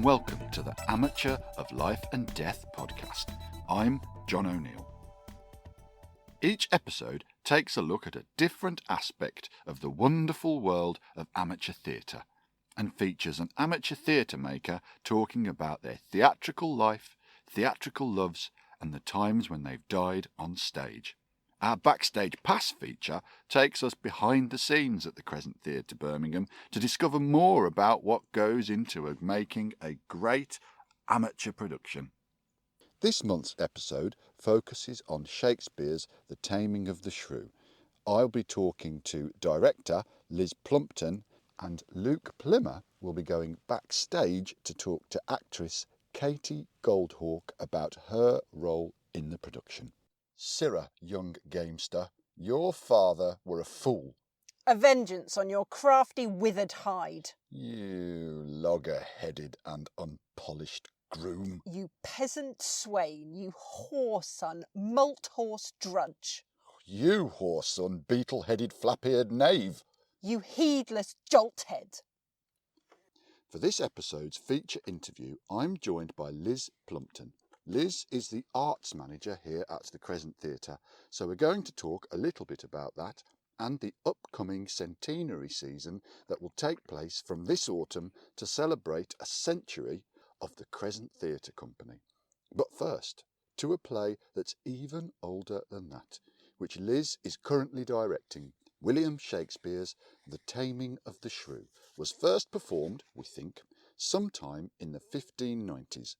and welcome to the Amateur of Life and Death podcast. I'm John O'Neill. Each episode takes a look at a different aspect of the wonderful world of amateur theatre and features an amateur theatre maker talking about their theatrical life, theatrical loves, and the times when they've died on stage. Our Backstage Pass feature takes us behind the scenes at the Crescent Theatre Birmingham to discover more about what goes into making a great amateur production. This month's episode focuses on Shakespeare's The Taming of the Shrew. I'll be talking to director Liz Plumpton, and Luke Plimmer will be going backstage to talk to actress Katie Goldhawk about her role in the production. Sirrah, young gamester, your father were a fool. A vengeance on your crafty withered hide. You logger-headed and unpolished groom. You peasant swain, you whoreson, malt-horse drudge. You whoreson, beetle-headed, flap-eared knave. You heedless jolthead. For this episode's feature interview, I'm joined by Liz Plumpton. Liz is the arts manager here at the Crescent Theatre, so we're going to talk a little bit about that and the upcoming centenary season that will take place from this autumn to celebrate a century of the Crescent Theatre Company. But first, to a play that's even older than that, which Liz is currently directing. William Shakespeare's The Taming of the Shrew was first performed, we think, sometime in the 1590s.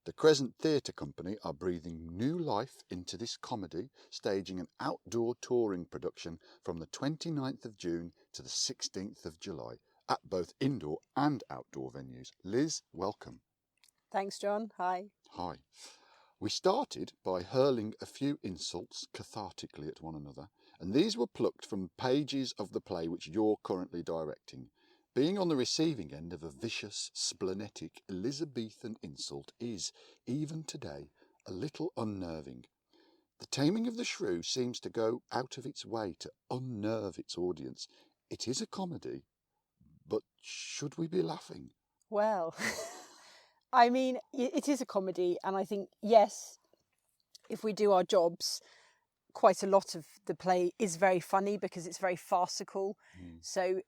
The Crescent Theatre Company are breathing new life into this comedy, staging an outdoor touring production from the 29th of June to the 16th of July at both indoor and outdoor venues. Liz, welcome. Thanks, John. Hi. Hi. We started by hurling a few insults cathartically at one another, and these were plucked from pages of the play which you're currently directing. Being on the receiving end of a vicious, splenetic Elizabethan insult is, even today, a little unnerving. The Taming of the Shrew seems to go out of its way to unnerve its audience. It is a comedy, but should we be laughing? Well, I mean, it is a comedy, and I think, yes, if we do our jobs, quite a lot of the play is very funny because it's very farcical. So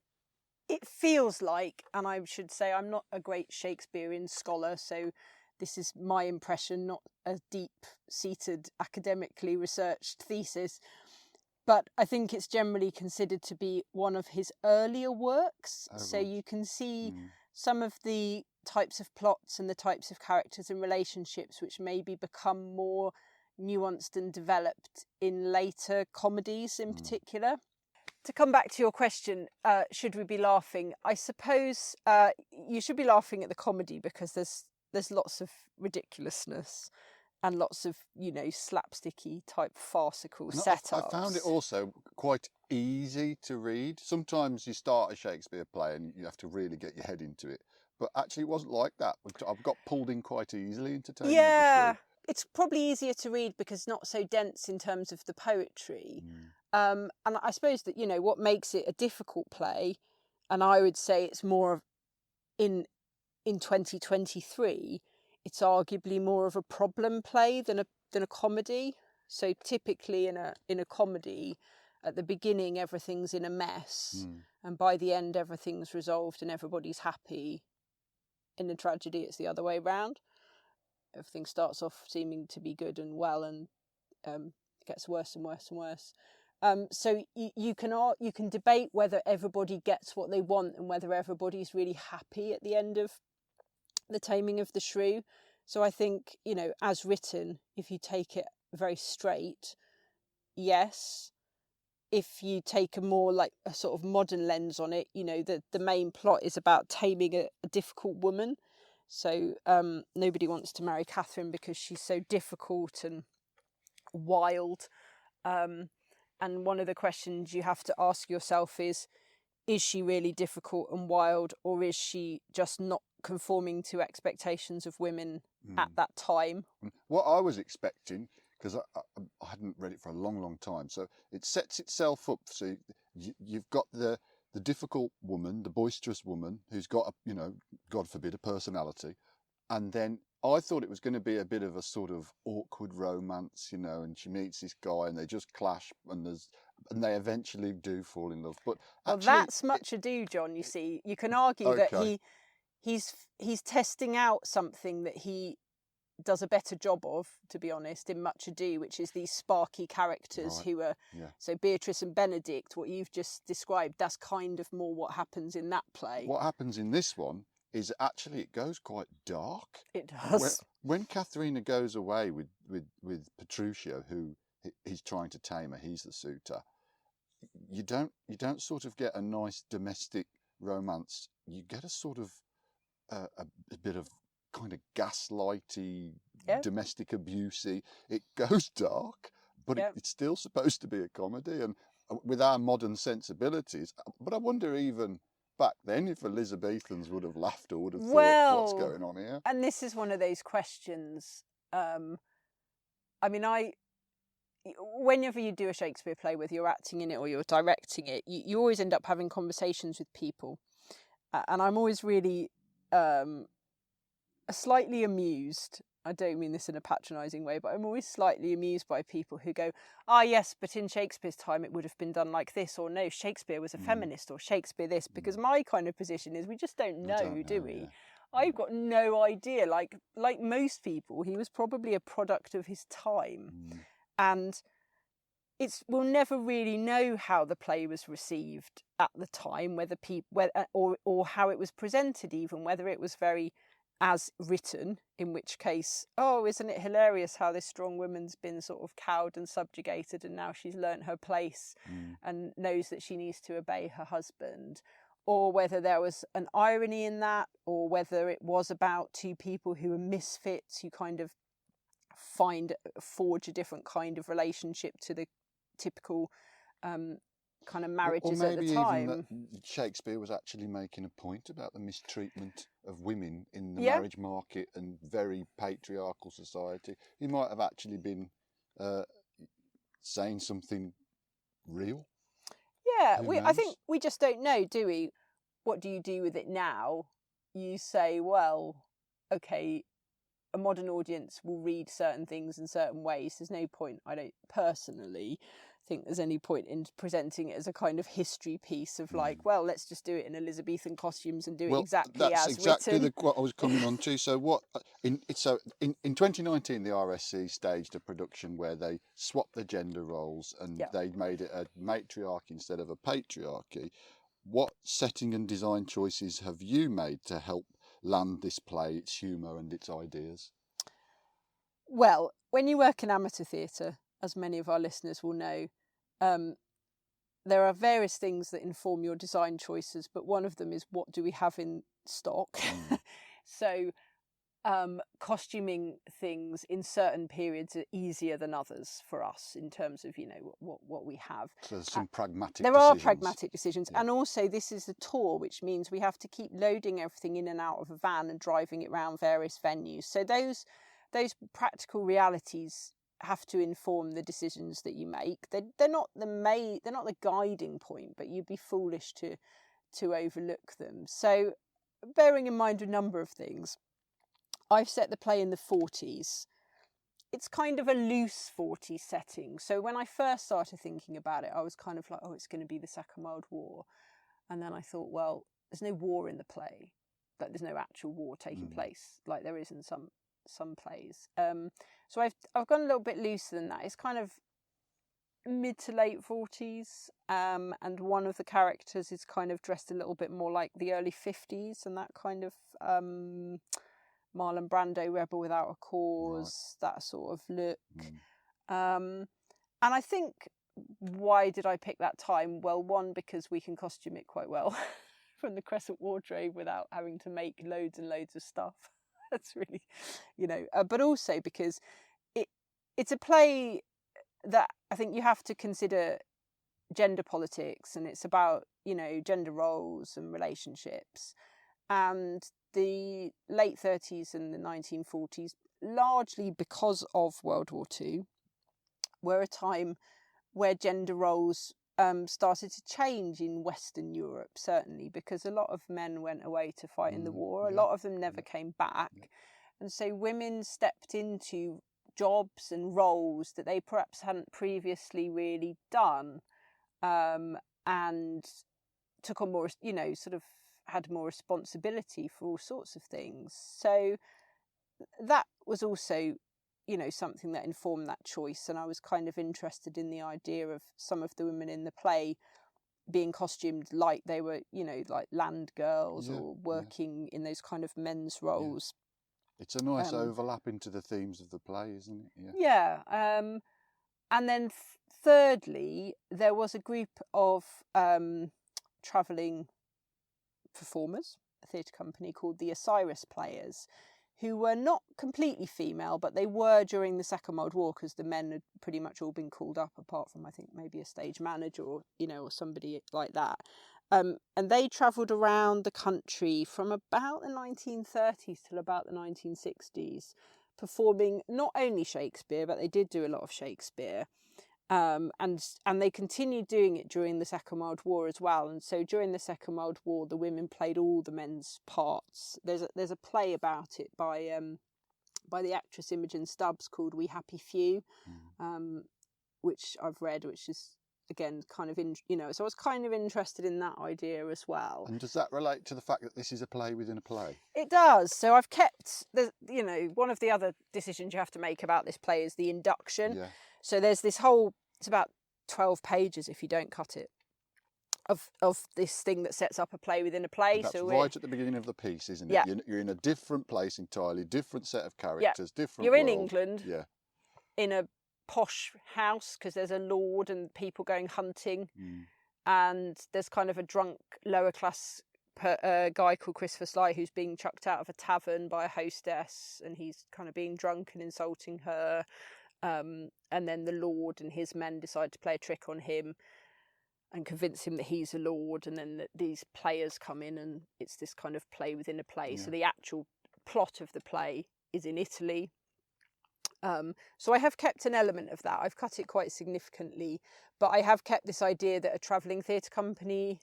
it feels like, and I should say I'm not a great Shakespearean scholar, so this is my impression, not a deep-seated, academically researched thesis, but I think it's generally considered to be one of his earlier works. Oh, so right. you can see some of the types of plots and the types of characters and relationships which maybe become more nuanced and developed in later comedies in particular. To come back to your question, should we be laughing? I suppose you should be laughing at the comedy because there's lots of ridiculousness and lots of, slapsticky type farcical setups. I found it also quite easy to read. Sometimes you start a Shakespeare play and you have to really get your head into it. But actually it wasn't like that. I've got pulled in quite easily into Taming of the Shrew. It's probably easier to read because it's not so dense in terms of the poetry. And I suppose that, what makes it a difficult play, and I would say it's more of, in 2023, it's arguably more of a problem play than a comedy. So typically in a comedy, at the beginning everything's in a mess, and by the end everything's resolved and everybody's happy. In a tragedy, it's the other way around. Everything starts off seeming to be good and well, and gets worse and worse and worse. So you can debate whether everybody gets what they want and whether everybody's really happy at the end of The Taming of the Shrew. So I think, as written, if you take it very straight, yes. If you take a more like a sort of modern lens on it, the main plot is about taming a difficult woman. So nobody wants to marry Catherine because she's so difficult and wild. And one of the questions you have to ask yourself is she really difficult and wild, or is she just not conforming to expectations of women at that time? What I was expecting, because I hadn't read it for a long, long time, so it sets itself up. So you've got the difficult woman, the boisterous woman, who's got, God forbid, a personality. And then I thought it was going to be a bit of a sort of awkward romance, you know, and she meets this guy and they just clash and they eventually do fall in love. But Well, actually, that's Much Ado, John. You see, you can argue that okay, he's testing out something that he does a better job of, to be honest, in Much Ado, which is these sparky characters right, who are yeah. so Beatrice and Benedict. What you've just described, that's kind of more what happens in that play. What happens in this one is actually it goes quite dark. It does. When Katharina goes away with Petruchio, who he's trying to tame her, he's the suitor. You don't sort of get a nice domestic romance. You get a sort of a bit of kind of gaslighty, Yeah. domestic abusey. It goes dark, but Yeah. it's still supposed to be a comedy, and with our modern sensibilities. But I wonder even back then if Elizabethans would have laughed or would have thought, what's going on here? And this is one of those questions. I mean, whenever you do a Shakespeare play, whether you're acting in it or you're directing it, you always end up having conversations with people. And I'm always really slightly amused. I don't mean this in a patronising way, but I'm always slightly amused by people who go, yes, but in Shakespeare's time it would have been done like this, or no, Shakespeare was a feminist, or Shakespeare this, because my kind of position is we just don't know, do we? Yeah. I've got no idea. Like most people, he was probably a product of his time. And we'll never really know how the play was received at the time, or how it was presented, even whether it was very as written, in which case, isn't it hilarious how this strong woman's been sort of cowed and subjugated and now she's learnt her place and knows that she needs to obey her husband, or whether there was an irony in that, or whether it was about two people who are misfits who kind of forge a different kind of relationship to the typical kind of marriages or at maybe the time. even that Shakespeare was actually making a point about the mistreatment of women in the marriage market and very patriarchal society. He might have actually been saying something real. Yeah, I think we just don't know, do we? What do you do with it now? You say, well, okay, a modern audience will read certain things in certain ways. There's no point, I don't personally think there's any point in presenting it as a kind of history piece of like, well, let's just do it in Elizabethan costumes and do it exactly that's as exactly written. what I was coming on to. So in 2019, the RSC staged a production where they swapped the gender roles and they made it a matriarchy instead of a patriarchy. What setting and design choices have you made to help land this play, its humour and its ideas? Well, when you work in amateur theatre, as many of our listeners will know, there are various things that inform your design choices, but one of them is what do we have in stock? So costuming things in certain periods are easier than others for us in terms of, what we have. So there's some pragmatic decisions. There are pragmatic decisions. And also this is a tour, which means we have to keep loading everything in and out of a van and driving it around various venues. So those practical realities have to inform the decisions that you make. They're not the guiding point, but you'd be foolish to overlook them. So bearing in mind a number of things, I've set the play in the 40s. It's kind of a loose 40s setting. So when I first started thinking about it, I was kind of like, it's going to be the Second World War. And then I thought, well, there's no war in the play. Like there's no actual war taking place like there is in some plays. So I've gone a little bit looser than that. It's kind of mid to late 40s, and one of the characters is kind of dressed a little bit more like the early 50s and that kind of Marlon Brando, Rebel Without a Cause, that sort of look. And I think, why did I pick that time? Well, one, because we can costume it quite well from the Crescent Wardrobe without having to make loads and loads of stuff. That's really, but also because it's a play that I think you have to consider gender politics, and it's about, gender roles and relationships. And the late 30s and the 1940s, largely because of World War II, were a time where gender roles started to change in Western Europe, certainly, because a lot of men went away to fight in the war. A lot of them never came back. And so women stepped into jobs and roles that they perhaps hadn't previously really done, and took on more, sort of had more responsibility for all sorts of things. So that was also, something that informed that choice. And I was kind of interested in the idea of some of the women in the play being costumed like they were, like land girls, or working in those kind of men's roles. It's a nice overlap into the themes of the play, isn't it? Yeah. And then thirdly, there was a group of travelling performers, a theatre company called the Osiris Players, who were not completely female, but they were during the Second World War, because the men had pretty much all been called up, apart from, I think, maybe a stage manager or somebody like that. And they travelled around the country from about the 1930s till about the 1960s, performing not only Shakespeare, but they did do a lot of Shakespeare. And they continued doing it during the Second World War as well. And so during the Second World War, the women played all the men's parts. There's a play about it by the actress Imogen Stubbs called We Happy Few, which I've read, which is, again, kind of so I was kind of interested in that idea as well. And does that relate to the fact that this is a play within a play? It does. So I've kept one of the other decisions you have to make about this play is the induction. Yeah. So there's this whole, it's about 12 pages if you don't cut it, of this thing that sets up a play within a play. And that's so right at the beginning of the piece, isn't it? Yeah. You're in a different place entirely, different set of characters, different You're world. in England, in a posh house, because there's a lord and people going hunting, and there's kind of a drunk lower class guy called Christopher Sly who's being chucked out of a tavern by a hostess, and he's kind of being drunk and insulting her. And then the lord and his men decide to play a trick on him and convince him that he's a lord, and then these players come in, and it's this kind of play within a play. Yeah. So the actual plot of the play is in Italy. So I have kept an element of that. I've cut it quite significantly, but I have kept this idea that a travelling theatre company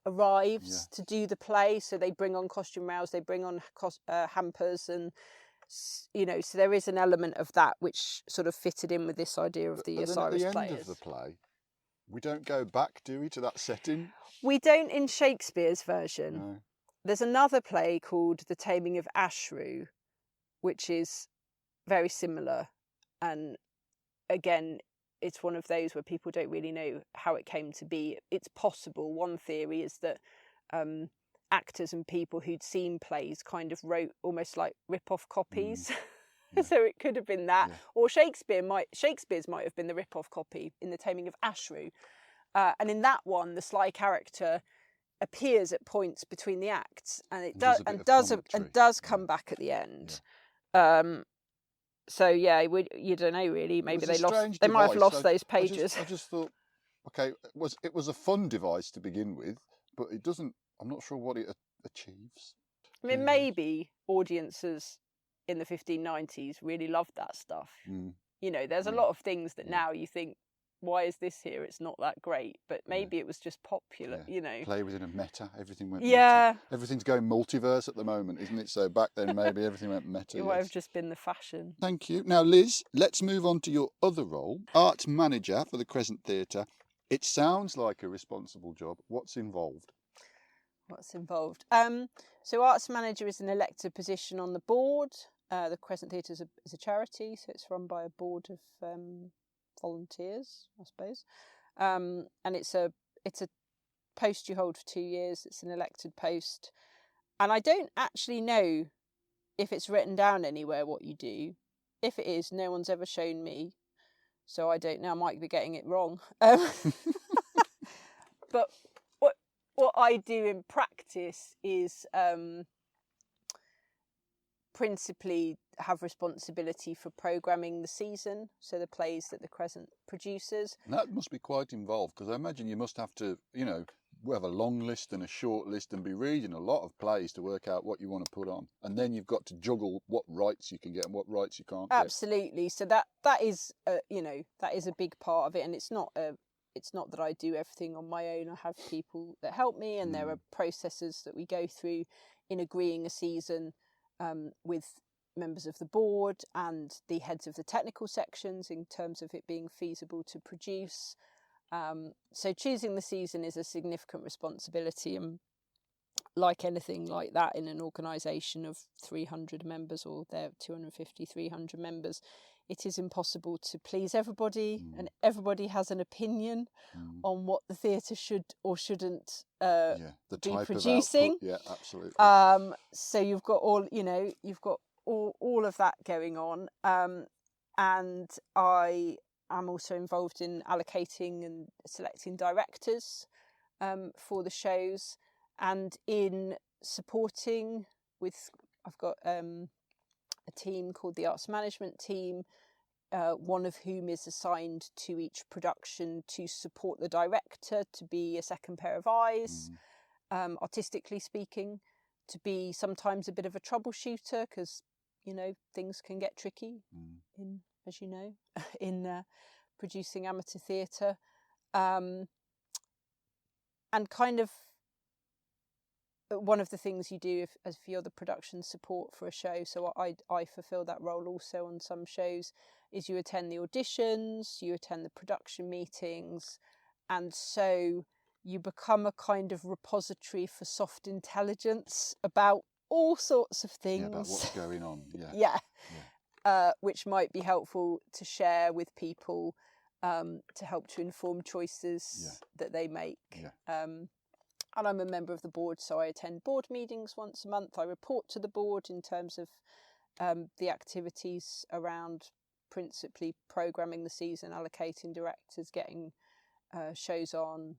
arrives to do the play. So they bring on costume rails, they bring on hampers, and so there is an element of that which sort of fitted in with this idea of the Osiris Players. At the end of the play, we don't go back, do we, to that setting? We don't in Shakespeare's version. No. There's another play called The Taming of Shrew, which is very similar, and again, it's one of those where people don't really know how it came to be. It's possible. One theory is that actors and people who'd seen plays kind of wrote almost like rip-off copies. So it could have been that, or Shakespeare's might have been the rip-off copy in The Taming of Shrew, and in that one, the sly character appears at points between the acts, and does come back at the end. So you don't know really. Maybe they might have lost those pages. I just thought, okay, it was a fun device to begin with, but it doesn't. I'm not sure what it achieves. I mean, maybe audiences in the 1590s really loved that stuff. There's a lot of things that now you think, why is this here? It's not that great, but maybe it was just popular. Play within a meta. Everything went. Yeah. Meta. Everything's going multiverse at the moment, isn't it? So back then, maybe everything went meta. It might have just been the fashion. Thank you. Now, Liz, let's move on to your other role, arts manager for the Crescent Theatre. It sounds like a responsible job. What's involved? So arts manager is an elected position on the board. The Crescent Theatre is a charity, so it's run by a board of volunteers, I suppose. And it's a post you hold for 2 years. It's an elected post, and I don't actually know if it's written down anywhere what you do. If it is, no one's ever shown me, so I don't know. I might be getting it wrong. But what I do in practice is principally have responsibility for programming the season, so the plays that the Crescent produces. And that must be quite involved, because I imagine you must have to, have a long list and a short list and be reading a lot of plays to work out what you want to put on. And then you've got to juggle what rights you can get and what rights you can't get. Absolutely. So that is that is a big part of it, and it's not that I do everything on my own. I have people that help me, and there are processes that we go through in agreeing a season with members of the board and the heads of the technical sections in terms of it being feasible to produce. So choosing the season is a significant responsibility, and like anything like that in an organisation of 300 members, or their 250, 300 members, it is impossible to please everybody, and everybody has an opinion on what the theatre should or shouldn't be producing. Yeah, absolutely. So you've got all of that going on, and I am also involved in allocating and selecting directors for the shows, and in supporting with. I've got a team called the Arts Management Team, one of whom is assigned to each production to support the director, to be a second pair of eyes, artistically speaking, to be sometimes a bit of a troubleshooter, because things can get tricky in, as you know, in producing amateur theatre, and kind of one of the things you do as for your the production support for a show, so I fulfill that role also on some shows, is you attend the auditions, you attend the production meetings, and so you become a kind of repository for soft intelligence about all sorts of things. Yeah, about what's going on. Which might be helpful to share with people, to help to inform choices that they make. And I'm a member of the board, so I attend board meetings once a month. I report to the board in terms of the activities around principally programming the season, allocating directors, getting shows on.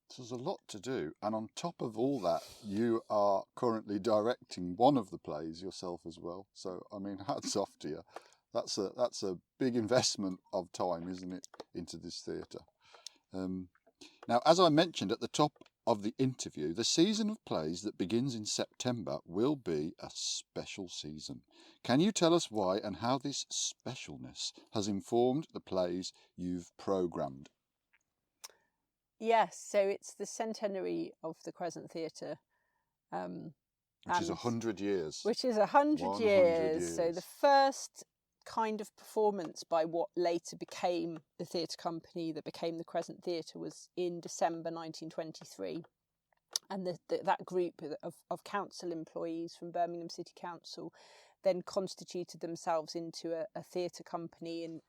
So there's a lot to do, and on top of all that, you are currently directing one of the plays yourself as well. So I mean, hats off to you. That's a big investment of time, isn't it, into this theatre? Now, as I mentioned at the top of the interview, the season of plays that begins in September will be a special season. Can you tell us why and how this specialness has informed the plays you've programmed? Yes, so it's the centenary of the Crescent Theatre. Which is 100 years. Which is 100 years. So the first kind of performance by what later became the theatre company that became the Crescent Theatre was in December 1923. And that group of council employees from Birmingham City Council then constituted themselves into a theatre company in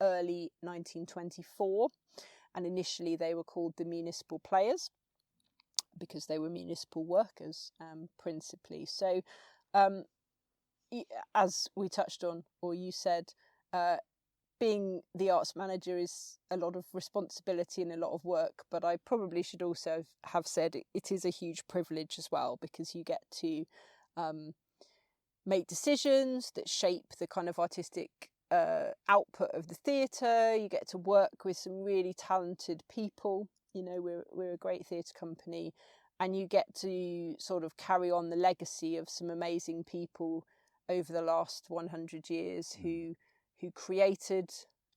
early 1924. And initially they were called the Municipal Players, because they were municipal workers, principally. So as we touched on, or you said, being the arts manager is a lot of responsibility and a lot of work, but I probably should also have said it is a huge privilege as well, because you get to make decisions that shape the kind of artistic output of the theatre. You get to work with some really talented people. We're a great theatre company, and you get to sort of carry on the legacy of some amazing people over the last 100 years who created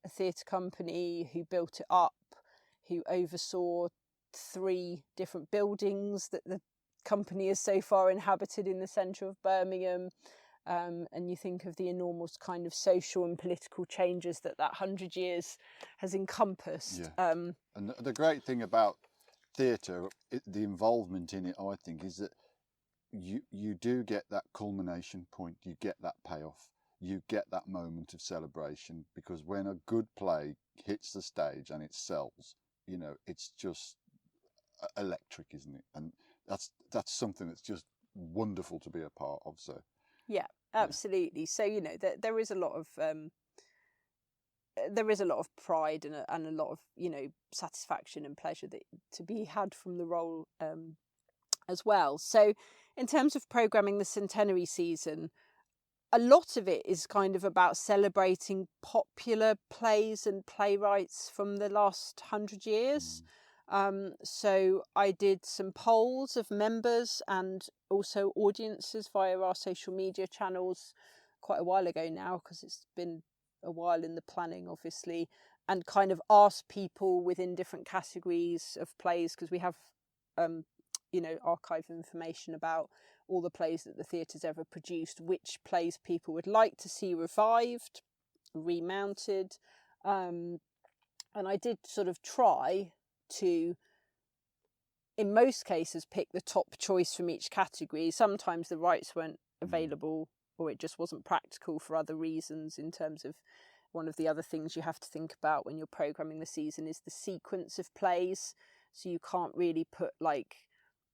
a theatre company, who built it up, who oversaw 3 different buildings that the company has so far inhabited in the centre of Birmingham. And you think of the enormous kind of social and political changes that 100 years has encompassed. Yeah. And the great thing about theatre, the involvement in it, I think, is that you do get that culmination point, you get that payoff, you get that moment of celebration, because when a good play hits the stage and it sells, it's just electric, isn't it? And that's something that's just wonderful to be a part of. So yeah, absolutely. So there is a lot of pride and a lot of satisfaction and pleasure to be had from the role as well. So in terms of programming the centenary season, a lot of it is kind of about celebrating popular plays and playwrights from the last 100 years. So I did some polls of members and also audiences via our social media channels quite a while ago now, because it's been a while in the planning, obviously, and kind of asked people within different categories of plays, because we have archive information about all the plays that the theatre's ever produced, which plays people would like to see revived, remounted. And I did sort of try to, in most cases, pick the top choice from each category. Sometimes the rights weren't available, or it just wasn't practical for other reasons. In terms of, one of the other things you have to think about when you're programming the season is the sequence of plays. So you can't really put like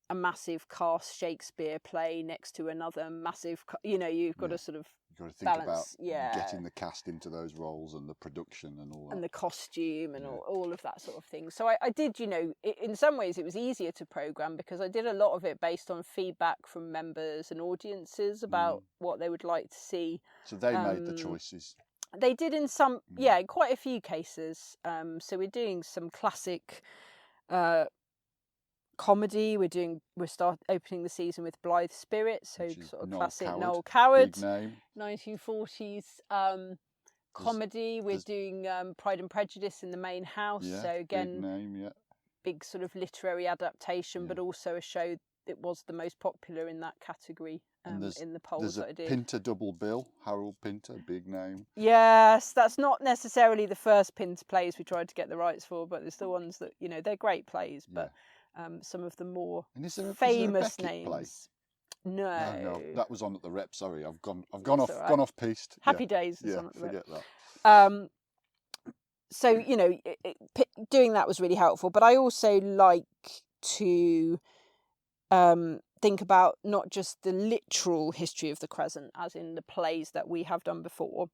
a massive cast Shakespeare play next to another massive, you've got to sort of You've got to think balance, about getting the cast into those roles and the production and all that. And the costume and all of that sort of thing. So I did, in some ways it was easier to program because I did a lot of it based on feedback from members and audiences about what they would like to see. So they made the choices. They did in some, in quite a few cases. So we're doing some classic comedy. We're opening the season with Blithe Spirit, so sort of classic Noel Coward, 1940s comedy. We're doing Pride and Prejudice in the main house, so again, big sort of literary adaptation, but also a show that was the most popular in that category in the polls that I did. There's a Pinter double bill, Harold Pinter, big name. Yes, that's not necessarily the first Pinter plays we tried to get the rights for, but it's the ones that, they're great plays, but some of the more famous names. No, that was on at the Rep. Sorry, I've gone off piste. Happy Days was on at the Rep. Forget that. So doing that was really helpful, but I also like to think about not just the literal history of the Crescent, as in the plays that we have done before,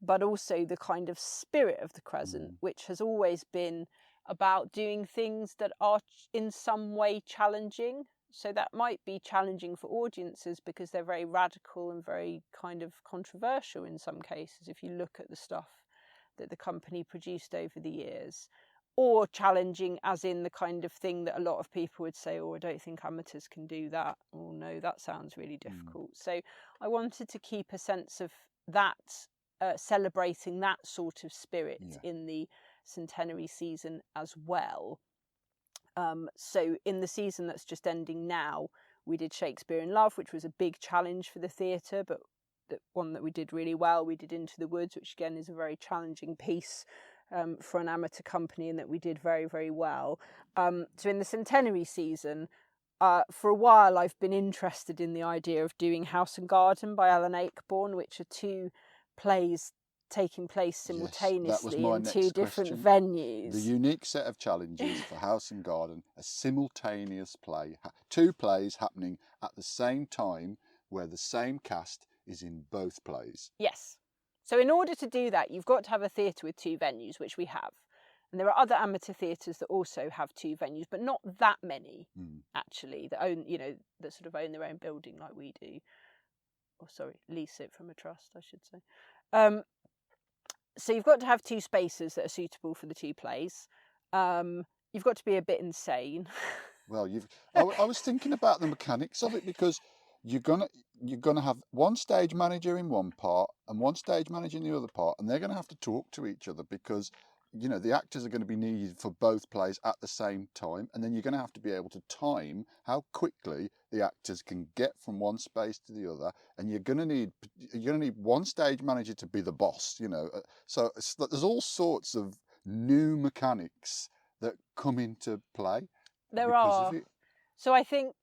but also the kind of spirit of the Crescent, which has always been about doing things that are in some way challenging. So that might be challenging for audiences because they're very radical and very kind of controversial in some cases, if you look at the stuff that the company produced over the years. Or challenging as in the kind of thing that a lot of people would say, I don't think amateurs can do that. Or no, that sounds really difficult. So I wanted to keep a sense of that, celebrating that sort of spirit in the centenary season as well. So in the season that's just ending now, we did Shakespeare in Love, which was a big challenge for the theatre, but one that we did really well. We did Into the Woods, which again is a very challenging piece for an amateur company, and that we did very, very well. So in the centenary season, for a while I've been interested in the idea of doing House and Garden by Alan Ayckbourn, which are two plays taking place simultaneously in two different venues. The unique set of challenges for House and Garden, a simultaneous play, two plays happening at the same time where the same cast is in both plays. Yes. So in order to do that, you've got to have a theatre with two venues, which we have. And there are other amateur theatres that also have two venues, but not that many, actually, that own, that sort of own their own building like we do. Lease it from a trust, I should say. So you've got to have two spaces that are suitable for the two plays. You've got to be a bit insane. Well, I was thinking about the mechanics of it, because you're gonna have one stage manager in one part and one stage manager in the other part, and they're going to have to talk to each other because the actors are going to be needed for both plays at the same time, and then you're going to have to be able to time how quickly the actors can get from one space to the other, and you're going to need one stage manager to be the boss. So there's all sorts of new mechanics that come into play. There are. So I think,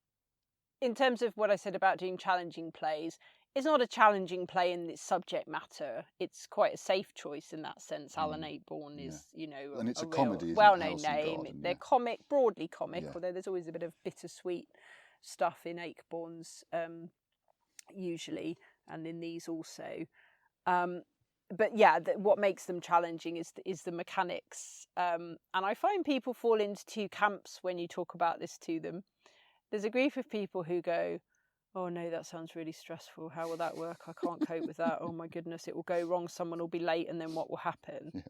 in terms of what I said about doing challenging plays, it's not a challenging play in its subject matter. It's quite a safe choice in that sense. Alan Ayckbourn is, and it's a real comedy, well-known name. They're broadly comic, although there's always a bit of bittersweet stuff in Ayckbourn's usually, and in these also. But yeah, what makes them challenging is the mechanics. And I find people fall into two camps when you talk about this to them. There's a group of people who go, oh no, that sounds really stressful. How will that work? I can't cope with that. Oh my goodness, it will go wrong. Someone will be late, and then what will happen? Yeah.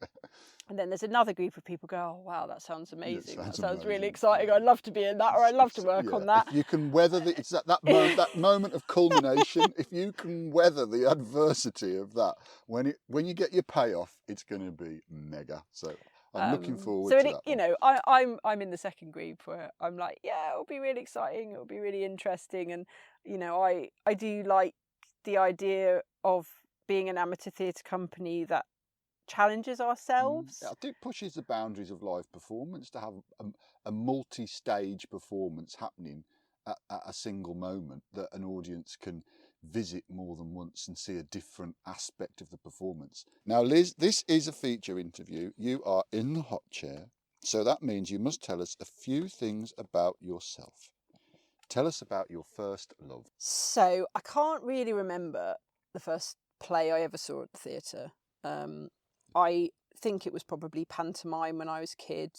And then there's another group of people go, oh wow, that sounds amazing. That sounds really exciting. I'd love to be in that, or I'd love to work on that. If you can weather it's that moment of culmination. If you can weather the adversity of that, when you get your payoff, it's going to be mega. So I'm looking forward so to that. You know, I'm in the second group where I'm like, yeah, it'll be really exciting. It'll be really interesting, and you know, I do like the idea of being an amateur theatre company that challenges ourselves. I think it pushes the boundaries of live performance to have a multi-stage performance happening at a single moment that an audience can visit more than once and see a different aspect of the performance. Now, Liz, this is a feature interview. You are in the hot chair, so that means you must tell us a few things about yourself. Tell us about your first love. So I can't really remember the first play I ever saw at the theatre. I think it was probably pantomime when I was a kid.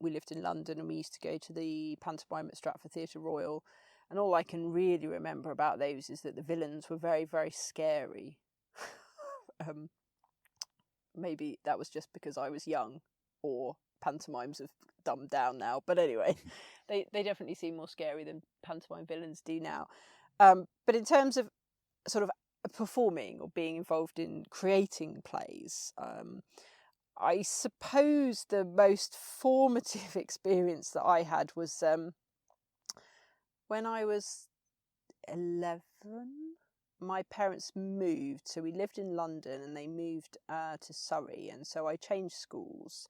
We lived in London and we used to go to the pantomime at Stratford Theatre Royal. And all I can really remember about those is that the villains were very, very scary. Maybe that was just because I was young, or pantomimes have dumbed down now. But anyway, they definitely seem more scary than pantomime villains do now. But in terms of sort of performing or being involved in creating plays, I suppose the most formative experience that I had was when I was 11. My parents moved, so we lived in London and they moved to Surrey, and so I changed schools,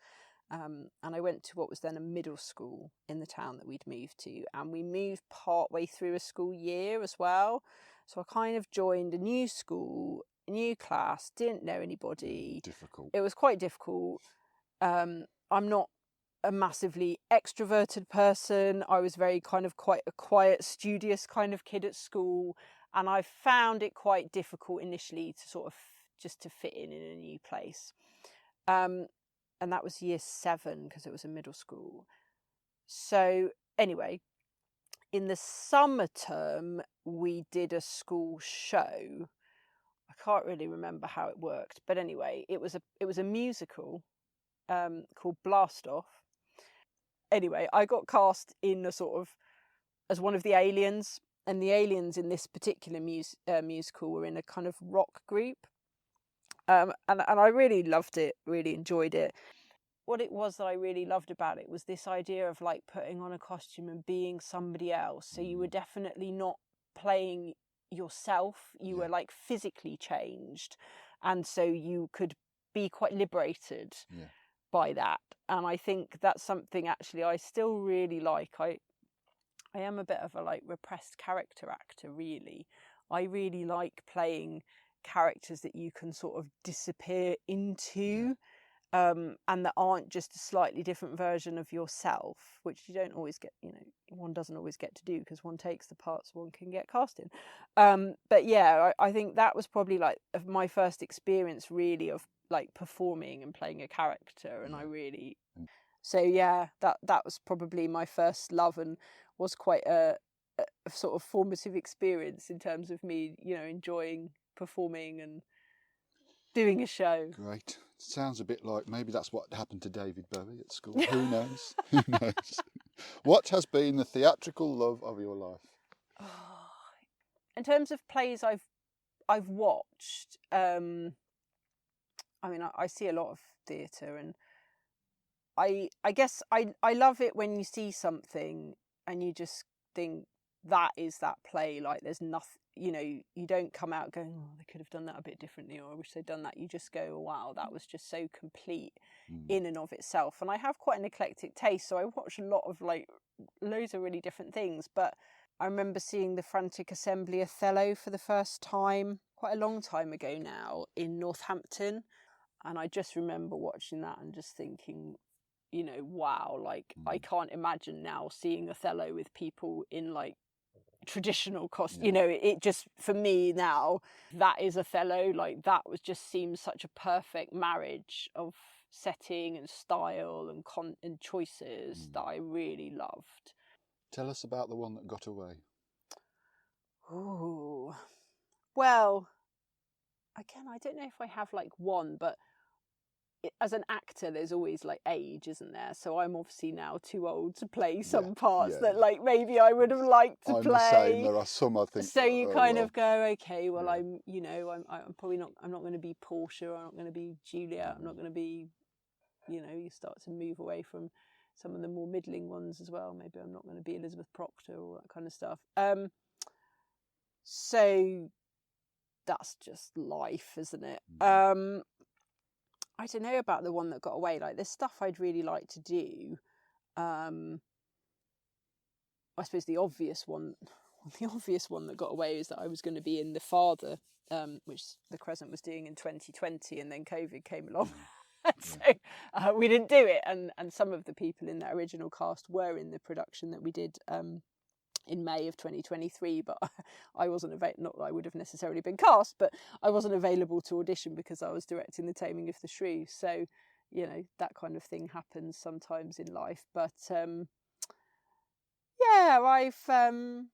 and I went to what was then a middle school in the town that we'd moved to, and we moved part way through a school year as well. So I kind of joined a new school, a new class, didn't know anybody. Difficult. It was quite difficult. I'm not a massively extroverted person. I was very kind of quite a quiet, studious kind of kid at school. And I found it quite difficult initially to sort of just to fit in a new place. And that was year 7 because it was a middle school. So anyway, in the summer term, we did a school show. I can't really remember how it worked, but anyway, it was a musical called Blast Off. Anyway, I got cast in a sort of as one of the aliens. And the aliens in this particular musical were in a kind of rock group. And I really loved it, really enjoyed it. What it was that I really loved about it was this idea of like putting on a costume and being somebody else. So you were definitely not playing yourself, you were like physically changed. And so you could be quite liberated by that. And I think that's something actually I still really like. I am a bit of a like repressed character actor, really. I really like playing characters that you can sort of disappear into, and that aren't just a slightly different version of yourself, which you don't always get, you know, one doesn't always get to do because one takes the parts one can get cast in. But yeah, I think that was probably like my first experience really of like performing and playing a character, and I really... So yeah, that was probably my first love and was quite a sort of formative experience in terms of me, you know, enjoying performing and doing a show. Great. Sounds a bit like maybe that's what happened to David Bowie at school. Who knows? Who knows? What has been the theatrical love of your life? In terms of plays I've watched, I mean, I see a lot of theatre, and I guess I love it when you see something and you just think that is that play. Like there's nothing, you know, you don't come out going, oh, they could have done that a bit differently, or I wish they'd done that. You just go, oh, wow, that was just so complete in and of itself. And I have quite an eclectic taste, so I watch a lot of like loads of really different things. But I remember seeing the Frantic Assembly Othello for the first time quite a long time ago now in Northampton. And I just remember watching that and just thinking, you know, wow, like I can't imagine now seeing Othello with people in like traditional costume. You know, it just, for me now, that is Othello. Like that was just seems such a perfect marriage of setting and style and choices that I really loved. Tell us about the one that got away. Oh, well, again, I don't know if I have like one, but as an actor, there's always like age, isn't there? So I'm obviously now too old to play some parts that like maybe I would have liked to I'm play. The same. There are some I think. So you kind of go, okay, well, I'm, you know, I'm probably not. I'm not going to be Portia. I'm not going to be Juliet. I'm not going to be you start to move away from some of the more middling ones as well. Maybe I'm not going to be Elizabeth Proctor or that kind of stuff. So that's just life, isn't it? I don't know about the one that got away. Like, there's stuff I'd really like to do. I suppose the obvious one that got away is that I was going to be in The Father, which the Crescent was doing in 2020, and then COVID came along. So we didn't do it. And some of the people in that original cast were in the production that we did in May of 2023, but I wasn't available. Not that I would have necessarily been cast, but I wasn't available to audition because I was directing the Taming of the Shrew. So, that kind of thing happens sometimes in life. But yeah, I don't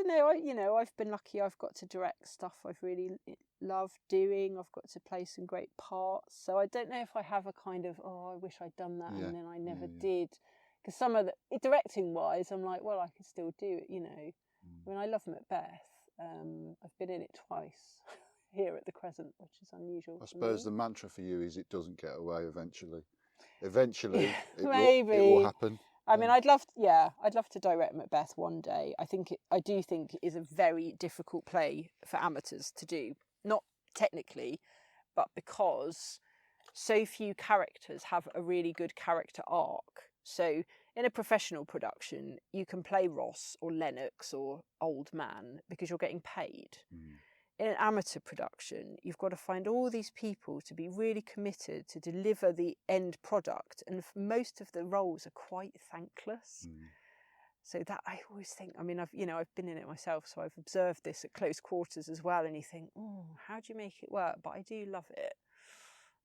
know. I've been lucky. I've got to direct stuff I've really loved doing. I've got to play some great parts. So I don't know if I have a kind of, I wish I'd done that and then I never did. Because some of the directing wise, I'm like, well, I could still do it. I mean, I love Macbeth. I've been in it twice here at the Crescent, which is unusual. I suppose the mantra for you is it doesn't get away eventually. Eventually, it will happen. I mean, I'd love to direct Macbeth one day. I do think it is a very difficult play for amateurs to do. Not technically, but because so few characters have a really good character arc. So in a professional production, you can play Ross or Lennox or Old Man because you're getting paid. In an amateur production, you've got to find all these people to be really committed to deliver the end product, and most of the roles are quite thankless. So that I always think, I mean, I've been in it myself, so I've observed this at close quarters as well, and you think, how do you make it work? But I do love it.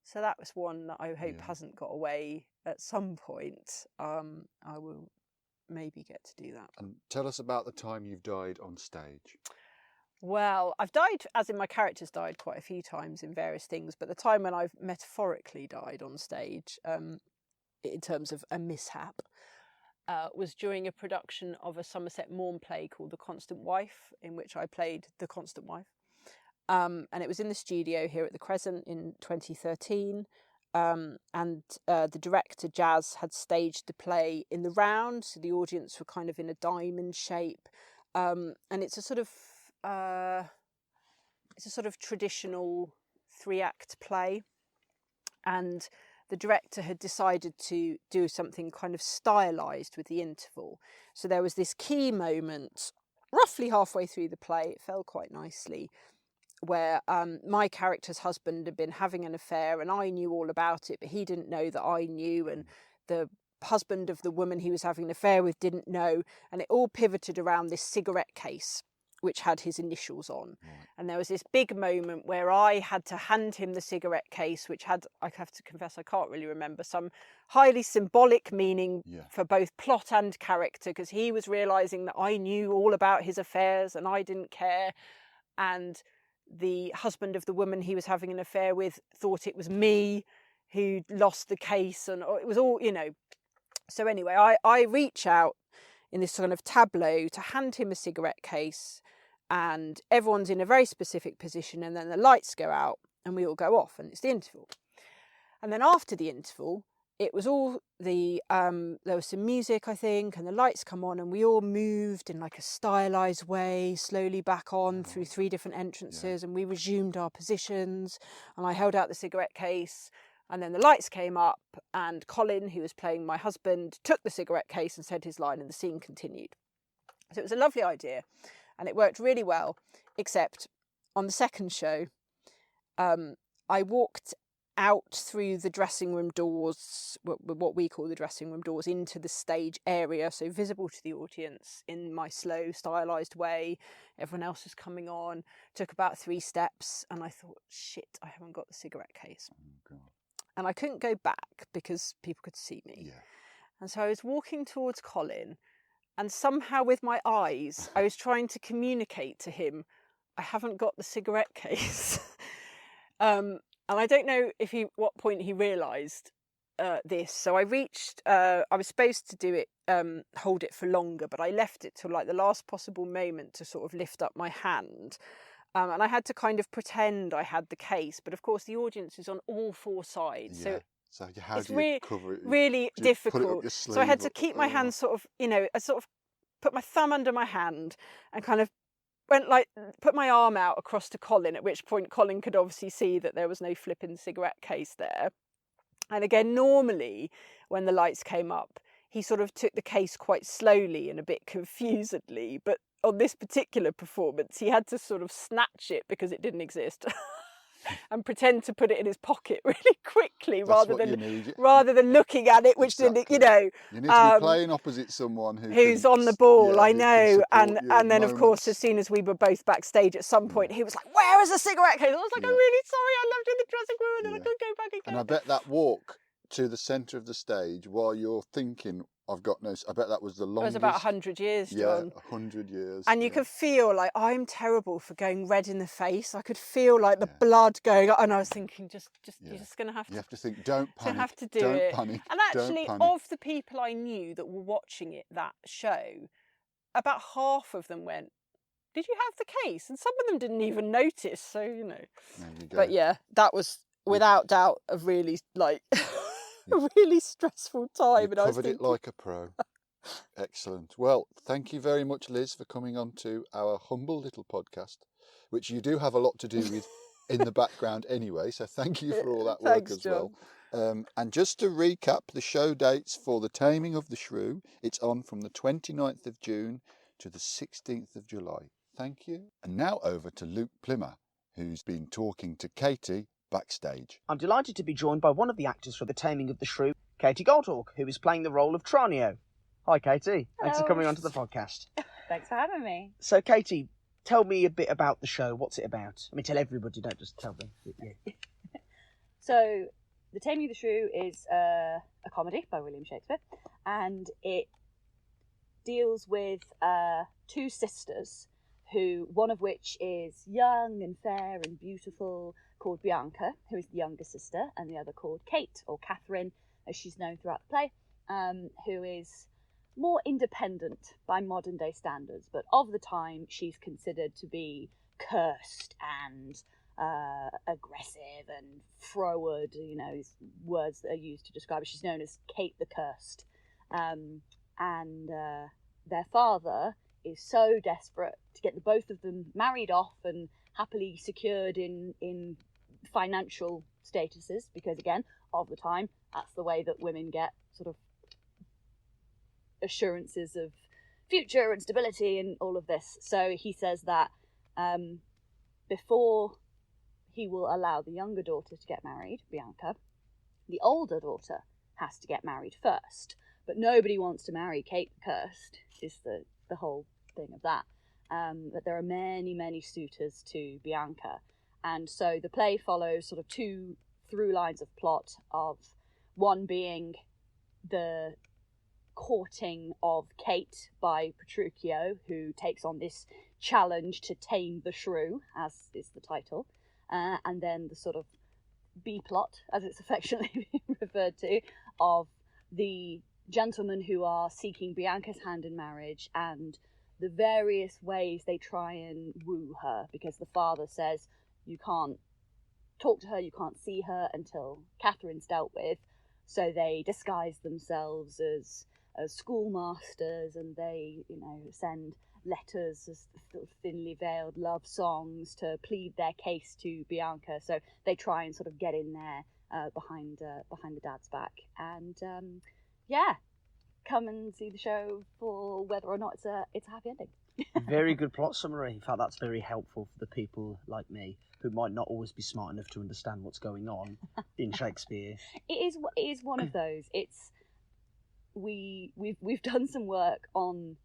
So that was one that I hope hasn't got away at some point. I will maybe get to do that. And tell us about the time you've died on stage. Well, I've died, as in my characters died quite a few times in various things, but the time when I've metaphorically died on stage, in terms of a mishap, was during a production of a Somerset Maugham play called The Constant Wife, in which I played the constant wife. And it was in the studio here at the Crescent in 2013. And the director, Jazz, had staged the play in the round, so the audience were kind of in a diamond shape. And it's a sort of traditional 3-act play. And the director had decided to do something kind of stylized with the interval. So there was this key moment, roughly halfway through the play, it fell quite nicely, where my character's husband had been having an affair and I knew all about it, but he didn't know that I knew, and the husband of the woman he was having an affair with didn't know, and it all pivoted around this cigarette case which had his initials on. And there was this big moment where I had to hand him the cigarette case, which had, I have to confess, I can't really remember, some highly symbolic meaning for both plot and character, because he was realising that I knew all about his affairs and I didn't care, and the husband of the woman he was having an affair with thought it was me who'd lost the case, and it was all, So anyway, I reach out in this kind of tableau to hand him a cigarette case, and everyone's in a very specific position, and then the lights go out and we all go off, and it's the interval. And then after the interval, it was all there was some music, I think, and the lights come on, and we all moved in like a stylized way, slowly back on through 3 different entrances, and we resumed our positions, and I held out the cigarette case, and then the lights came up, and Colin, who was playing my husband, took the cigarette case and said his line, and the scene continued. So it was a lovely idea, and it worked really well, except on the second show, I walked out through the dressing room doors, what we call the dressing room doors, into the stage area, so visible to the audience in my slow, stylised way. Everyone else was coming on, took about 3 steps, and I thought, shit, I haven't got the cigarette case. Oh, God. And I couldn't go back because people could see me. Yeah. And so I was walking towards Colin, and somehow with my eyes, I was trying to communicate to him, I haven't got the cigarette case. And I don't know what point he realised this. So I reached, I was supposed to do it, hold it for longer, but I left it till like the last possible moment to sort of lift up my hand. And I had to kind of pretend I had the case. But of course, the audience is on all 4 sides. Yeah. So So how it's do you cover it? really Do you put it up difficult. your sleeve? So I had to keep my hands sort of, I sort of put my thumb under my hand and kind of put my arm out across to Colin, at which point Colin could obviously see that there was no flipping cigarette case there. And again, normally when the lights came up, he sort of took the case quite slowly and a bit confusedly. But on this particular performance, he had to sort of snatch it because it didn't exist and pretend to put it in his pocket really quickly rather than looking at it, which exactly. didn't, You need to be playing opposite someone who's on the ball, I know. And then, of course, moments. as soon as we were both backstage, at some point, he was like, "Where is the cigarette case?" I was like, "I'm really sorry, I left it in the dressing room and then I couldn't go back again." And I bet that walk to the centre of the stage while you're thinking, I've got no... I bet that was the longest. It was about 100 years, John. Yeah, 100 years. And you could feel like, I'm terrible for going red in the face. I could feel like the blood going, and I was thinking, you're just going to have to... You have to think, don't panic. You have to do don't it. Panic, and actually, of the people I knew that were watching that show, about half of them went, "Did you have the case?" And some of them didn't even notice, so, There you go. But yeah, that was, without doubt, a really, a really stressful time. You covered it like a pro. Excellent. Well, thank you very much, Liz, for coming on to our humble little podcast, which you do have a lot to do with in the background anyway, so thank you for all that work. Thanks, as John. Well. And just to recap the show dates for the Taming of the Shrew, it's on from the 29th of June to the 16th of July. Thank you. And now over to Luke Plimmer, who's been talking to Katie backstage. I'm delighted to be joined by one of the actors for the Taming of the Shrew, Katie Goldhawk, who is playing the role of Tranio. Hi, Katie. Hello. Thanks for coming onto the podcast. Thanks for having me. So, Katie, tell me a bit about the show. What's it about? I mean, tell everybody, don't just tell them. Yeah. So, The Taming of the Shrew is a comedy by William Shakespeare, and it deals with two sisters, one of which is young and fair and beautiful, called Bianca, who is the younger sister, and the other called Kate, or Catherine, as she's known throughout the play, who is more independent by modern day standards, but of the time she's considered to be cursed and aggressive and froward, words that are used to describe her. She's known as Kate the Cursed. And their father is so desperate to get the both of them married off and happily secured in financial statuses, because again, of the time, that's the way that women get sort of assurances of future and stability and all of this. So he says that before he will allow the younger daughter to get married, Bianca, the older daughter has to get married first. But nobody wants to marry Kate the Cursed, is the whole thing of that. But there are many, many suitors to Bianca. And so the play follows sort of two through lines of plot, of one being the courting of Kate by Petruchio, who takes on this challenge to tame the shrew, as is the title, and then the sort of B plot, as it's affectionately referred to, of the gentlemen who are seeking Bianca's hand in marriage and the various ways they try and woo her, because the father says you can't talk to her, you can't see her until Catherine's dealt with, so they disguise themselves as schoolmasters, and they, send letters as sort of thinly veiled love songs to plead their case to Bianca. So they try and sort of get in there behind the dad's back, and come and see the show for whether or not it's a happy ending. Very good plot summary. In fact, that's very helpful for the people like me who might not always be smart enough to understand what's going on in Shakespeare. It is one of those. It's we've done some work on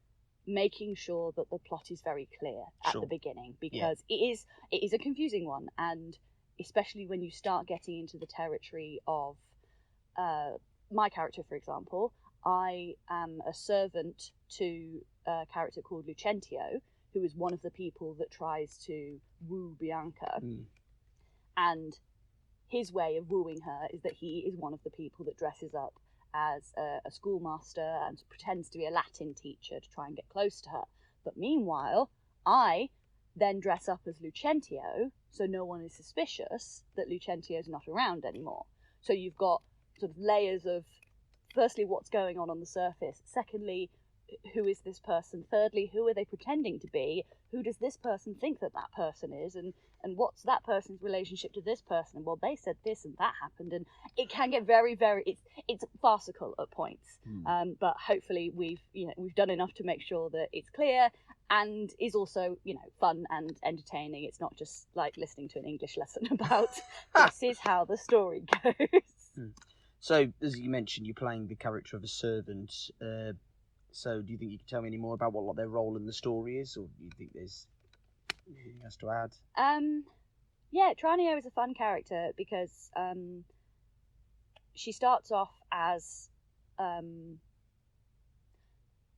making sure that the plot is very clear at the beginning, because it is a confusing one, and especially when you start getting into the territory of my character, for example. I am a servant to a character called Lucentio, who is one of the people that tries to woo Bianca. And his way of wooing her is that he is one of the people that dresses up as a schoolmaster and pretends to be a Latin teacher to try and get close to her. But meanwhile, I then dress up as Lucentio, so no one is suspicious that Lucentio is not around anymore. So you've got sort of layers of, firstly, what's going on the surface. Secondly, who is this person? Thirdly, who are they pretending to be? Who does this person think that person is? And what's that person's relationship to this person? Well, they said this and that happened, and it can get very, very, it's farcical at points. But hopefully we've done enough to make sure that it's clear and is also, fun and entertaining. It's not just like listening to an English lesson about this is how the story goes. So, as you mentioned, you're playing the character of a servant. So, do you think you can tell me any more about what their role in the story is, or do you think there's anything else to add? Yeah, Tranio is a fun character because she starts off as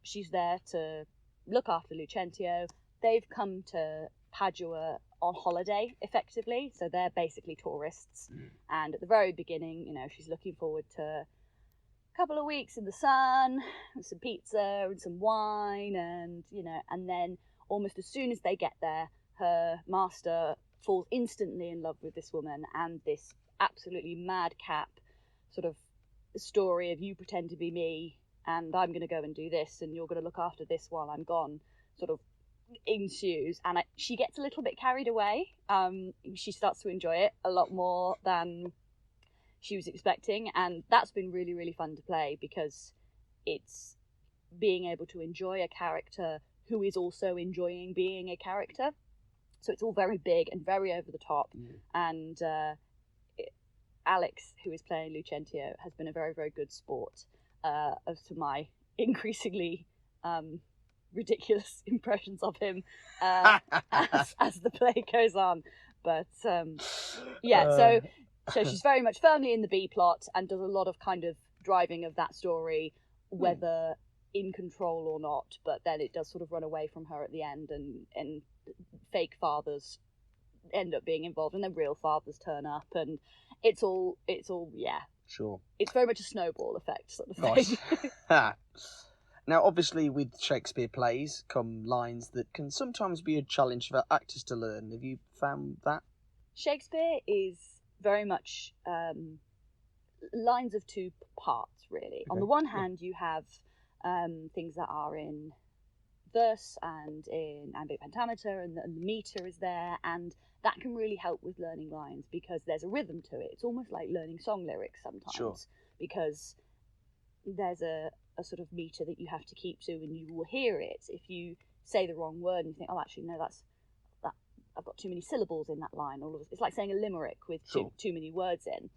she's there to look after Lucentio. They've come to Padua on holiday, effectively, so they're basically tourists. And at the very beginning, she's looking forward to couple of weeks in the sun with some pizza and some wine, and then almost as soon as they get there, her master falls instantly in love with this woman, and this absolutely madcap sort of story of you pretend to be me and I'm going to go and do this and you're going to look after this while I'm gone sort of ensues, and she gets a little bit carried away. She starts to enjoy it a lot more than she was expecting, and that's been really, really fun to play because it's being able to enjoy a character who is also enjoying being a character. So it's all very big and very over the top. And Alex, who is playing Lucentio, has been a very, very good sport as to my increasingly ridiculous impressions of him as the play goes on. But so she's very much firmly in the B plot and does a lot of kind of driving of that story, whether in control or not. But then it does sort of run away from her at the end, and fake fathers end up being involved, and then real fathers turn up, and it's all Sure. It's very much a snowball effect sort of Nice. thing. Now, obviously, with Shakespeare plays come lines that can sometimes be a challenge for actors to learn. Have you found that? Shakespeare is very much lines of two parts, really. Okay. On the one hand, you have things that are in verse and in iambic pentameter, and the meter is there, and that can really help with learning lines because there's a rhythm to it. It's almost like learning song lyrics sometimes. Sure. Because there's a sort of meter that you have to keep to, and you will hear it. If you say the wrong word and you think, oh, actually, no, I've got too many syllables in that line. It's like saying a limerick with too many words in.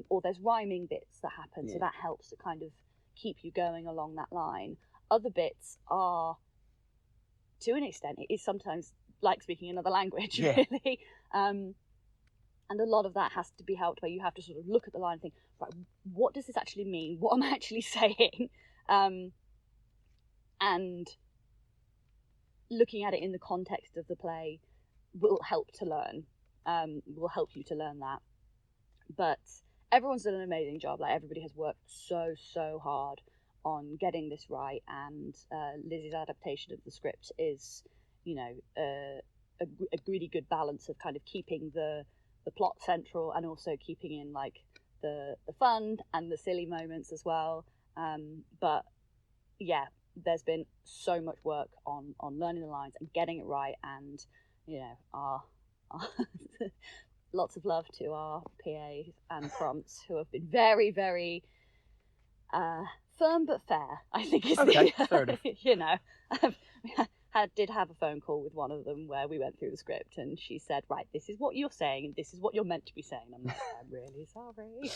Or there's rhyming bits that happen, so that helps to kind of keep you going along that line. Other bits are, to an extent, it is sometimes like speaking another language, really. And a lot of that has to be helped where you have to sort of look at the line and think, right, what does this actually mean? What am I actually saying? And looking at it in the context of the play will help to learn, will help you to learn that. But everyone's done an amazing job. Like, everybody has worked so hard on getting this right, and Lizzie's adaptation of the script is, a really good balance of kind of keeping the plot central and also keeping in like the fun and the silly moments as well. But yeah, there's been so much work on learning the lines and getting it right, and our lots of love to our PAs and prompts who have been very, very firm but fair, I think is fair enough. I did have a phone call with one of them where we went through the script, and she said, right, this is what you're saying and this is what you're meant to be saying. I'm like, I'm really sorry.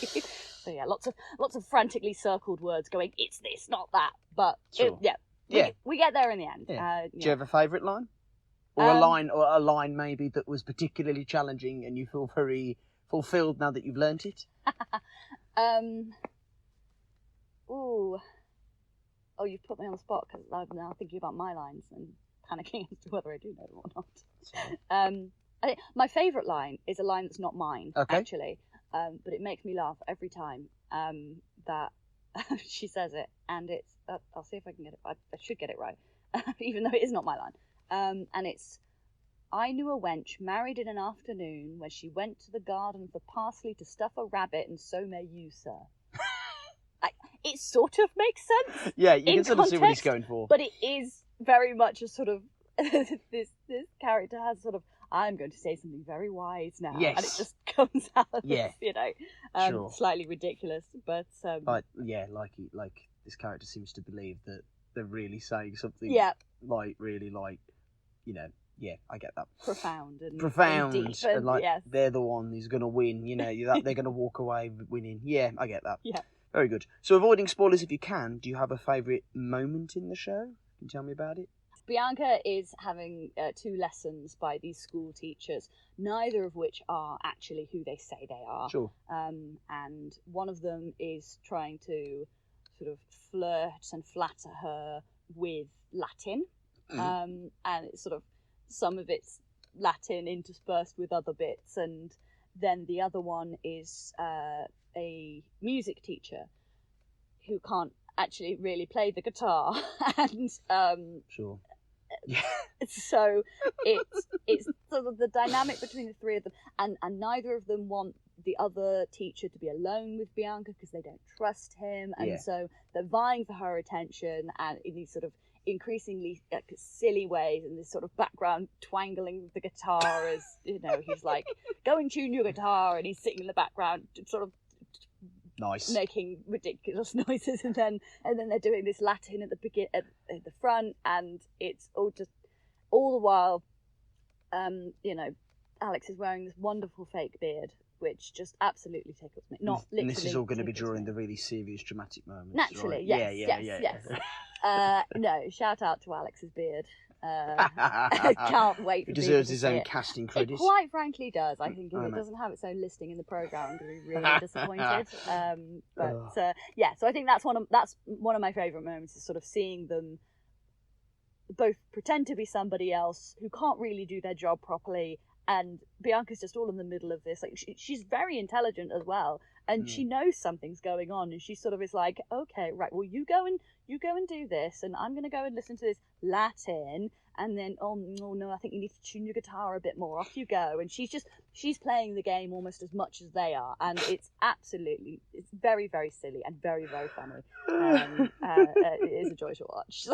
So yeah, lots of frantically circled words going, it's this, not that. But sure. We get there in the end. Yeah. Do you have a favourite line? Or a line maybe that was particularly challenging and you feel very fulfilled now that you've learnt it? Oh, you've put me on the spot because I'm now thinking about my lines and panicking as to whether I do know them or not. I think my favourite line is a line that's not mine, actually, but it makes me laugh every time that she says it, and it's I'll see if I can get it. I should get it right, even though it is not my line. And it's, I knew a wench married in an afternoon when she went to the garden for parsley to stuff a rabbit, and so may you, sir. it sort of makes sense. Yeah, you in can sort of see what he's context, going for. But it is very much a sort of this character has sort of, I'm going to say something very wise now, Yes. and it just comes out, Yeah. Sure. slightly ridiculous, but like this character seems to believe that they're really saying something. Yeah. Like really, like, you know. Yeah, I get that. Profound and deep, and like yes. they're the one who's going to win. You know, they're going to walk away winning. Yeah, I get that. Yeah. Very good. So, avoiding spoilers if you can. Do you have a favourite moment in the show? Can you tell me about it? Bianca is having 2 lessons by these school teachers, neither of which are actually who they say they are. Sure. And one of them is trying to sort of flirt and flatter her with Latin, and it's sort of some of it's Latin interspersed with other bits, and then the other one is a music teacher who can't actually really play the guitar, and Sure. so it's sort of the dynamic between the 3 of them, and neither of them want the other teacher to be alone with Bianca because they don't trust him, and so they're vying for her attention, and in these sort of increasingly silly ways, and this sort of background twangling with the guitar as, you know, he's like, go and tune your guitar, and he's sitting in the background sort of nice, making ridiculous noises, and then they're doing this Latin at the front, and it's all the while, you know, Alex is wearing this wonderful fake beard, which just absolutely tickles me. Not literally. And this is all going to be during the really serious, dramatic moments. Naturally, right? yes. No, shout out to Alex's beard. Can't wait for He deserves people his to see own it. casting It credits. quite frankly does. I think if I it know. doesn't have its own listing in the programme, I'm going to be really disappointed. So I think that's one of my favourite moments, is sort of seeing them both pretend to be somebody else who can't really do their job properly, and Bianca's just all in the middle of this. Like she's very intelligent as well, and she knows something's going on, and she sort of is like, okay, right, well, you go and do this, and I'm going to go and listen to this Latin, and then oh no, I think you need to tune your guitar a bit more. Off you go, and she's playing the game almost as much as they are, and it's very, very silly and very, very funny. It is a joy to watch.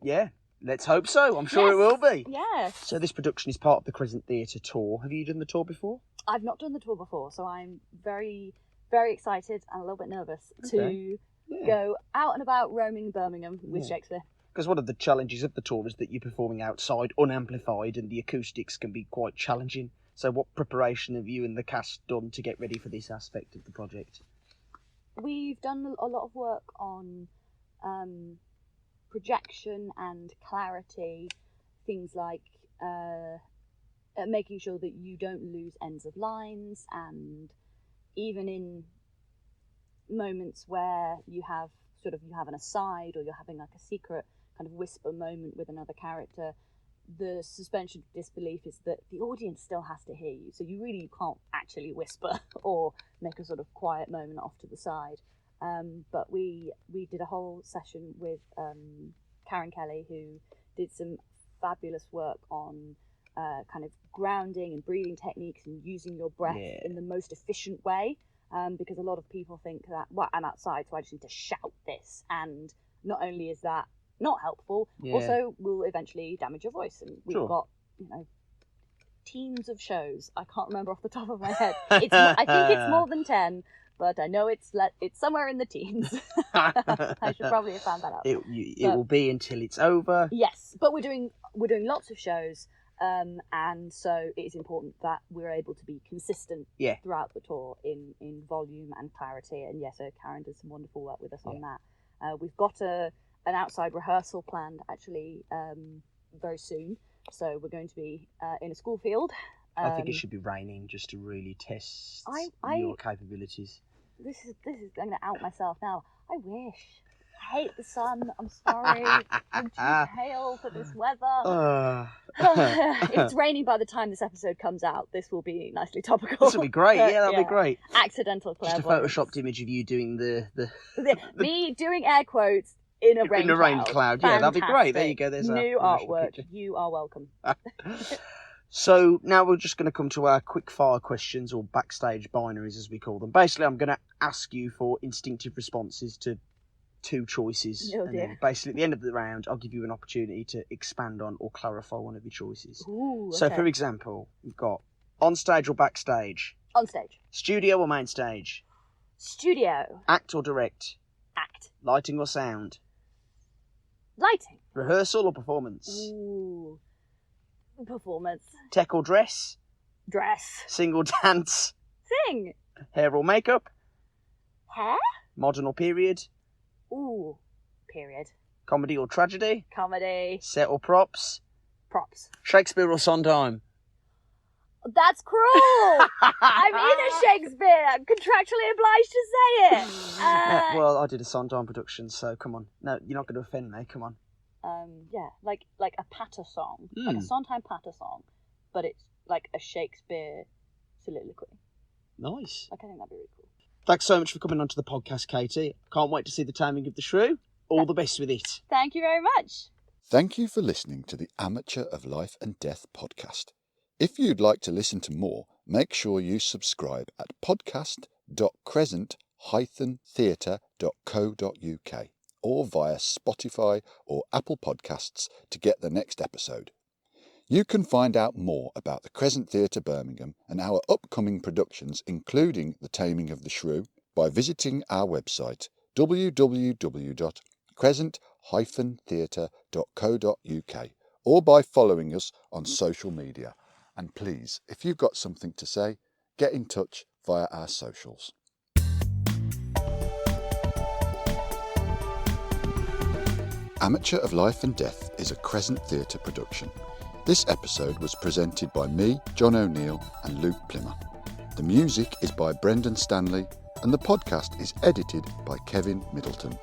Yeah. Let's hope so. I'm sure it will be. Yes. So this production is part of the Crescent Theatre tour. Have you done the tour before? I've not done the tour before, so I'm very, very excited and a little bit nervous to go out and about roaming Birmingham with Shakespeare. Because one of the challenges of the tour is that you're performing outside, unamplified, and the acoustics can be quite challenging. So what preparation have you and the cast done to get ready for this aspect of the project? We've done a lot of work on projection and clarity, things like making sure that you don't lose ends of lines, and even in moments where you have an aside, or you're having like a secret kind of whisper moment with another character, the suspension of disbelief is that the audience still has to hear you, so you can't actually whisper or make a sort of quiet moment off to the side. But we did a whole session with Karen Kelly, who did some fabulous work on kind of grounding and breathing techniques and using your breath in the most efficient way. Because a lot of people think that, well, I'm outside, so I just need to shout this. And not only is that not helpful, also will eventually damage your voice. And we've got, teams of shows. I can't remember off the top of my head. I think it's more than 10. But I know it's somewhere in the teens. I should probably have found that out. It will be until it's over. Yes, but we're doing lots of shows, and so it is important that we're able to be consistent throughout the tour in volume and clarity. And so Karen does some wonderful work with us on that. We've got an outside rehearsal planned actually very soon. So we're going to be in a school field. I think it should be raining just to really test your capabilities. This is I'm going to out myself now. I wish. I hate the sun. I'm sorry. I'm too pale for this weather. If it's raining by the time this episode comes out, this will be nicely topical. This will be great. That'll be great. Accidental clairvoyance. Just a photoshopped image of you doing me doing air quotes in a rain cloud. In a rain cloud. Yeah, that'll be great. There you go. There's new artwork. You are welcome. So now we're just going to come to our quick fire questions, or backstage binaries as we call them. Basically, I'm going to ask you for instinctive responses to 2 choices. Oh, and dear. then basically at the end of the round, I'll give you an opportunity to expand on or clarify one of your choices. Ooh, So okay. for example, we've got on stage or backstage, On stage. studio or main stage, Studio. act or direct, Act. lighting or sound, Lighting. rehearsal or performance, Ooh. Performance. tech or dress, Dress. sing or dance, Sing. hair or makeup, Hair. modern or period, Ooh. Period. comedy or tragedy, Comedy. set or props, Props. Shakespeare or Sondheim. That's cruel! I'm in a Shakespeare. I'm contractually obliged to say it. Well, I did a Sondheim production, so come on. No, you're not going to offend me. Come on. Yeah, like a patter song, like a Sondheim patter song, but it's like a Shakespeare soliloquy. Nice. Like, I think that'd be really cool. Thanks so much for coming onto the podcast, Katie. Can't wait to see the Taming of the Shrew. All the best with it. Thank you very much. Thank you for listening to the Amateur of Life and Death podcast. If you'd like to listen to more, make sure you subscribe at podcast.crescent-theatre.co.uk or via Spotify or Apple Podcasts to get the next episode. You can find out more about the Crescent Theatre Birmingham and our upcoming productions, including The Taming of the Shrew, by visiting our website www.crescent-theatre.co.uk or by following us on social media. And please, if you've got something to say, get in touch via our socials. Amateur of Life and Death is a Crescent Theatre production. This episode was presented by me, John O'Neill, and Luke Plimmer. The music is by Brendan Stanley, and the podcast is edited by Kevin Middleton.